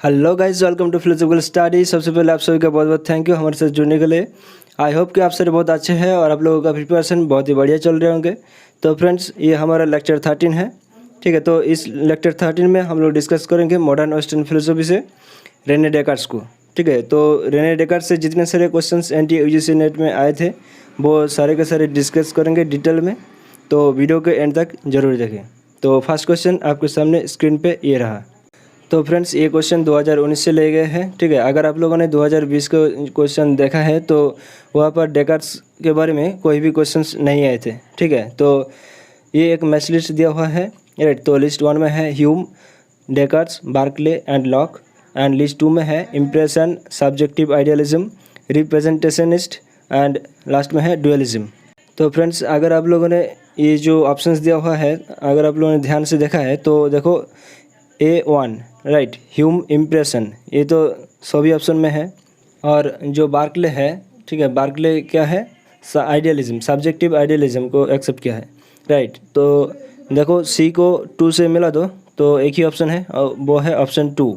Hello guys, welcome to philosophical study. सबसे पहले आप सभी का बहुत बहुत थैंक यू हमारे साथ जुड़ने के लिए। आई होप कि आप सभी बहुत अच्छे हैं और आप लोगों का प्रिपरेशन बहुत ही बढ़िया चल रहे होंगे। तो फ्रेंड्स, ये हमारा लेक्चर 13 है। ठीक है, तो इस लेक्चर 13 में हम लोग डिस्कस करेंगे मॉडर्न वेस्टर्न फिलोसफी से रेने डेकार्ट्स को। ठीक है, तो रेने डेकार्ट्स से जितने सारे क्वेश्चंस एनटीए यूजीसी नेट में आए थे वो सारे के सारे डिस्कस करेंगे डिटेल में। तो वीडियो के एंड तक जरूर देखें। तो फर्स्ट क्वेश्चन आपके सामने स्क्रीन पे ये रहा। तो फ्रेंड्स, ये क्वेश्चन 2019 से ले गए हैं। ठीक है, अगर आप लोगों ने 2020 का क्वेश्चन देखा है तो वहाँ पर डेकार्ट्स के बारे में कोई भी क्वेश्चंस नहीं आए थे। ठीक है, तो ये एक मैच लिस्ट दिया हुआ है। राइट, तो लिस्ट 1 में है Hume, Descartes, Berkeley and Locke. And list 2 में है impression, subjective idealism, representationist and last में है डुअलिज्म। तो फ्रेंड्स, अगर आप लोगों ने ये जो ऑप्शंस दिया हुआ है, अगर आप लोगों ने ध्यान से देखा है तो देखो A1 राइट, ह्यूम, इम्प्रेशन, ये तो सभी ऑप्शन में है। और जो बार्कले है, ठीक है, बार्कले क्या है, आइडियलिज्म, सब्जेक्टिव आइडियलिज्म को एक्सेप्ट किया है। राइट, तो देखो C को 2 से मिला दो तो एक ही ऑप्शन है और वो है ऑप्शन 2।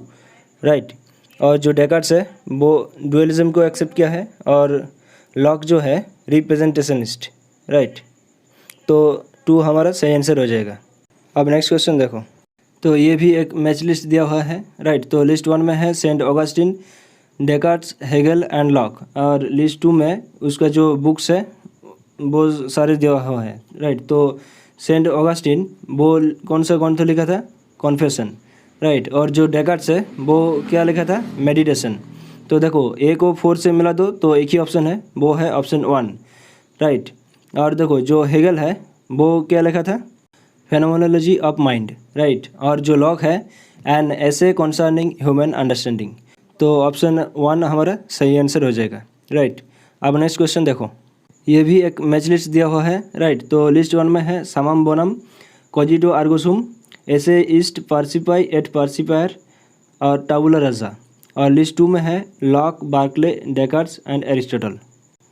राइट, और जो डेकार्ट्स है वो डुअलिज्म को एक्सेप्ट किया है और लॉक जो है रिप्रेजेंटेशनिस्ट। राइट, तो 2 हमारा सही आंसर हो जाएगा। अब नेक्स्ट क्वेश्चन देखो। तो ये भी एक मैच लिस्ट दिया हुआ है। राइट, तो लिस्ट 1 में है Saint Augustine, Descartes, Hegel and Locke. और लिस्ट 2 में उसका जो बुक्स है वो सारे दिया हुआ है। राइट, तो सेंट ऑगस्टिन वो कौन सा ग्रंथ लिखा था, कॉन्फेशन। राइट, और जो डेकार्ट्स है वो क्या लिखा था, मेडिटेशन। तो देखो A को 4 से मिला दो तो एक ही ऑप्शन है, वो है ऑप्शन 1। राइट, और देखो जो हेगल है वो क्या लिखा था, फेनोमेनोलॉजी ऑफ माइंड। राइट, और जो लॉक है an essay concerning human understanding. तो ऑप्शन 1 हमारा सही आंसर हो जाएगा। राइट, अब नेक्स्ट क्वेश्चन देखो। ये भी एक मैच लिस्ट दिया हुआ है। राइट, तो लिस्ट 1 में है समम बोनम, कोजिटो आर्गोसुम, एसे ईस्ट पार्सिपाई एट पार्सिपायर और टाबुला राजा। और लिस्ट 2 में है लॉक, बार्कले, डेकार्ट्स एंड एरिस्टोटल।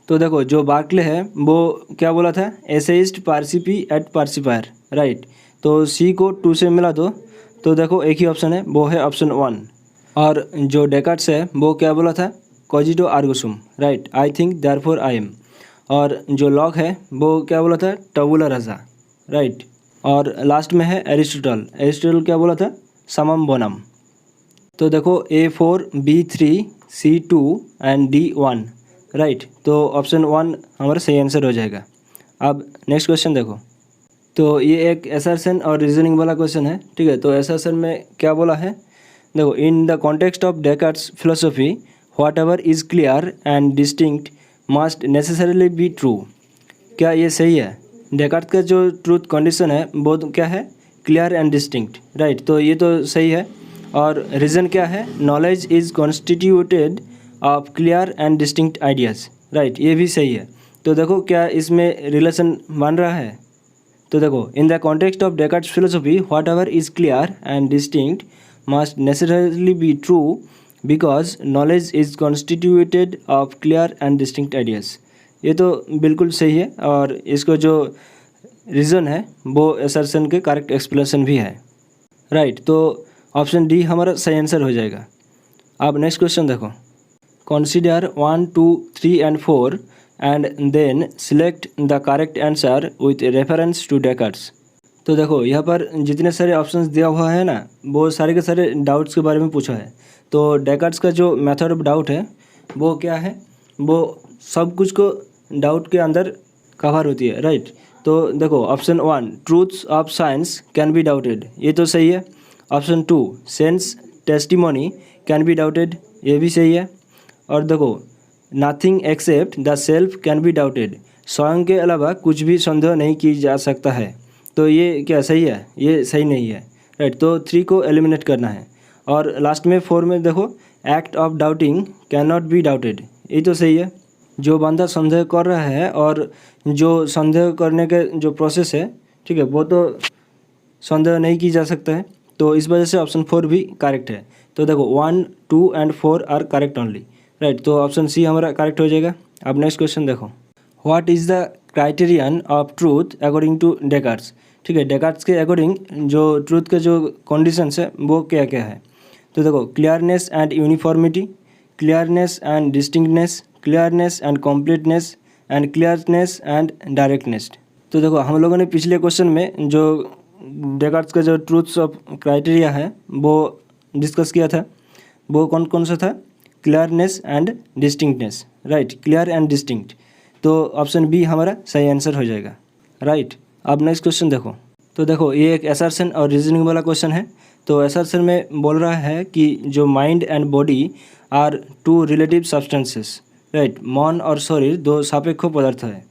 तो देखो जो बार्कले है वो क्या बोला था, एसेइस्ट पार्सिपी एट पार्सिपायर। राइट, तो C को 2 से मिला दो तो देखो एक ही ऑप्शन है, वो है ऑप्शन 1। और जो डेकार्ट्स है वो क्या बोला था, कोजिटो आर्गोसुम। Right, I think therefore I am. और जो लॉक है वो क्या बोला था, टबुला राजा। राइट, और लास्ट में है एरिस्टोटल। एरिस्टोटल क्या बोला था, समम बोनम। तो देखो A4, B3, C2 and D1। Right, तो ऑप्शन 1 हमारा सही आंसर हो जाएगा। अब नेक्स्ट क्वेश्चन देखो। तो ये एक असर्शन और रीजनिंग वाला क्वेश्चन है। ठीक है, तो असर्शन में क्या बोला है, देखो in the context of Descartes philosophy whatever is clear and distinct must necessarily be true. क्या ये सही है, डेकार्ट्स का जो ट्रूथ कंडीशन है वो क्या है, क्लियर एंड डिस्टिंक्ट। राइट, तो ये तो सही है। और रीज़न क्या है, knowledge is constituted of clear and distinct ideas. Right, ये भी सही है। तो देखो क्या इसमें रिलेशन बन रहा है। तो देखो in the context of Descartes philosophy whatever is clear and distinct must necessarily be true because knowledge is constituted of clear and distinct ideas. ये तो बिल्कुल सही है और इसको जो रीज़न है वो असर्शन के करेक्ट एक्सप्लेनेशन भी है। राइट, तो ऑप्शन D हमारा सही आंसर हो जाएगा। अब नेक्स्ट क्वेश्चन देखो। Consider 1, 2, 3 and 4 and then select the correct answer with reference to Descartes। तो देखो यहाँ पर जितने सारे ऑप्शंस दिया हुआ है ना वो सारे के सारे डाउट्स के बारे में पूछा है। तो डेकार्ट्स का जो मेथड ऑफ डाउट है वो क्या है, वो सब कुछ को डाउट के अंदर कवर होती है। राइट, तो देखो option 1 truths of science can be doubted, ये तो सही है। Option 2 sense testimony can be doubted, ये भी सही है। और देखो nothing accept the self can be doubted, स्वयं के अलावा कुछ भी संदेह नहीं की जा सकता है। तो ये क्या सही है, ये सही नहीं है। राइट, तो 3 को एलिमिनेट करना है। और लास्ट में 4 में देखो act of doubting can not be doubted, ये तो सही है। जो बंदा संदेह कर रहा है और जो संदेह करने के जो प्रोसेस है, ठीक है, वो तो संदेह नहीं की जा सकता है। तो इस वजह से ऑप्शन 4 भी करेक्ट है। तो देखो 1, 2 and 4 are correct only. Right, तो ऑप्शन C हमारा करेक्ट हो जाएगा। अब नेक्स्ट क्वेश्चन देखो। What is the criterion of truth according to Descartes. ठीक है, डेकार्ट्स के अकॉर्डिंग जो ट्रूथ के जो कंडीशंस है वो क्या क्या है। तो देखो clearness and uniformity, clearness and distinctness, clearness and completeness and clearness and directness. तो देखो हम लोगों ने पिछले क्वेश्चन में जो डेकार्ड्स का जो ट्रूथ्स ऑफ क्राइटेरिया है वो डिस्कस किया था। वो कौन कौन सा था? Clearness and distinctness, right, clear and distinct. तो ऑप्शन बी हमारा सही आंसर हो जाएगा, राइट। अब नेक्स्ट क्वेश्चन देखो। तो देखो ये एक असर्शन और रीजनिंग वाला क्वेश्चन है। तो असर्शन में बोल रहा है कि जो mind and body are two relative substances, right, मन और शरीर दो सापेक्ष पदार्थ है।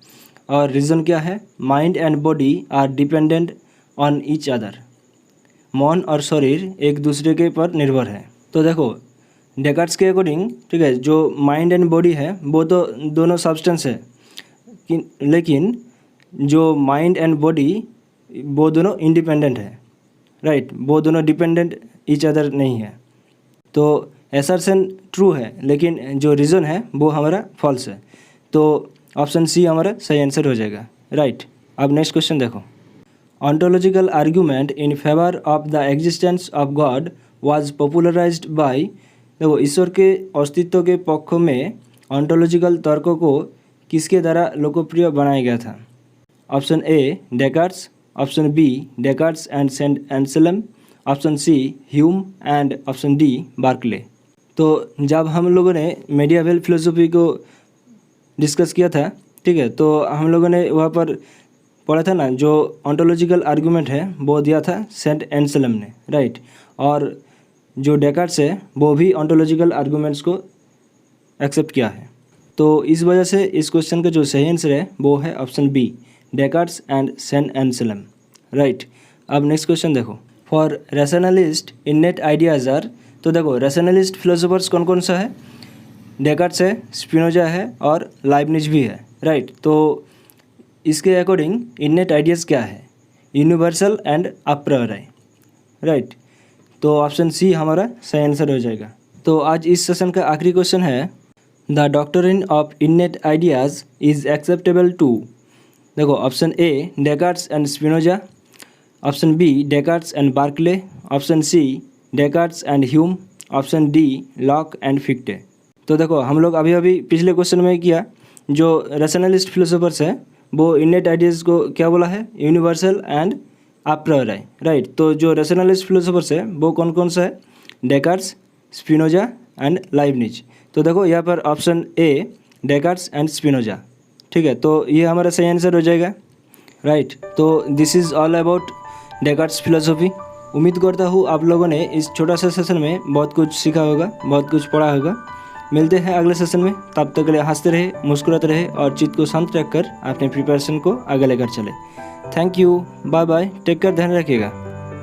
और रीज़न क्या है? Mind and body are dependent on each other, मन और शरीर एक दूसरे के पर निर्भर है। तो देखो डेकार्ड्स के अकॉर्डिंग, ठीक है, जो माइंड एंड बॉडी है वो तो दोनों सब्सटेंस है, लेकिन जो माइंड एंड बॉडी वो दोनों इंडिपेंडेंट है, राइट, वो दोनों डिपेंडेंट ईच अदर नहीं है। तो असर्शन ट्रू है, लेकिन जो रीज़न है वो हमारा फॉल्स है। तो ऑप्शन सी हमारा सही आंसर हो जाएगा, राइट। अब नेक्स्ट क्वेश्चन देखो। Ontological argument in favour of the existence of God was popularized by, देखो ईश्वर के अस्तित्व के पक्ष में ऑन्टोलॉजिकल तर्कों को किसके द्वारा लोकप्रिय बनाया गया था? Option A Descartes, option B Descartes and Saint Anselm, option C Hume and option D Berkeley. तो जब हम लोगों ने मेडिएवल फिलोसफी को डिस्कस किया था, ठीक है, तो हम लोगों ने वहाँ पर पढ़ा था ना, जो ऑन्टोलॉजिकल आर्गूमेंट है वो दिया था सेंट एंसेल्म ने, राइट। और जो डेकार्ड्स है वो भी ऑन्टोलॉजिकल आर्गूमेंट्स को एक्सेप्ट किया है। तो इस वजह से इस क्वेश्चन का जो सही आंसर है वो है option B Descartes and Saint Anselm, right. अब नेक्स्ट क्वेश्चन देखो। For rationalist innate ideas are, तो देखो रैशनलिस्ट फिलोसोफर्स कौन कौन सा है? डेकार्ड्स है, स्पिनोजा है और लाइबनिज भी है, राइट। तो इसके अकॉर्डिंग इन्नेट आइडियाज़ क्या है? Universal and a priori, right. तो ऑप्शन सी हमारा सही आंसर हो जाएगा। तो आज इस सेशन का आखिरी क्वेश्चन है, the doctrine of innate ideas is acceptable to, देखो option A Descartes and Spinoza, option B Descartes and Berkeley, option C Descartes and Hume, option D Locke and Fichte. तो देखो हम लोग अभी पिछले क्वेश्चन में किया, जो रैशनलिस्ट फिलोसोफर्स है वो इन्नेट आइडियाज़ को क्या बोला है? Universal and a priori, right. तो जो रैशनलिस्ट फिलोसोफर्स है वो कौन कौन सा है? डेकार्ड्स, स्पिनोजा एंड लाइबनिज। तो देखो यहाँ पर option A Descartes and Spinoza, ठीक है, तो ये हमारा सही आंसर हो जाएगा, राइट। तो this is all about Descartes philosophy. उम्मीद करता हूँ आप लोगों ने इस छोटा सा सेशन में बहुत कुछ सीखा होगा, बहुत कुछ पढ़ा होगा। मिलते हैं अगले सेशन में, तब तक के लिए हंसते रहे, मुस्कुराते रहे और चित्त को शांत रखकर अपने प्रिपरेशन को आगे लेकर चले। Thank you, bye bye, take care, ध्यान रखिएगा।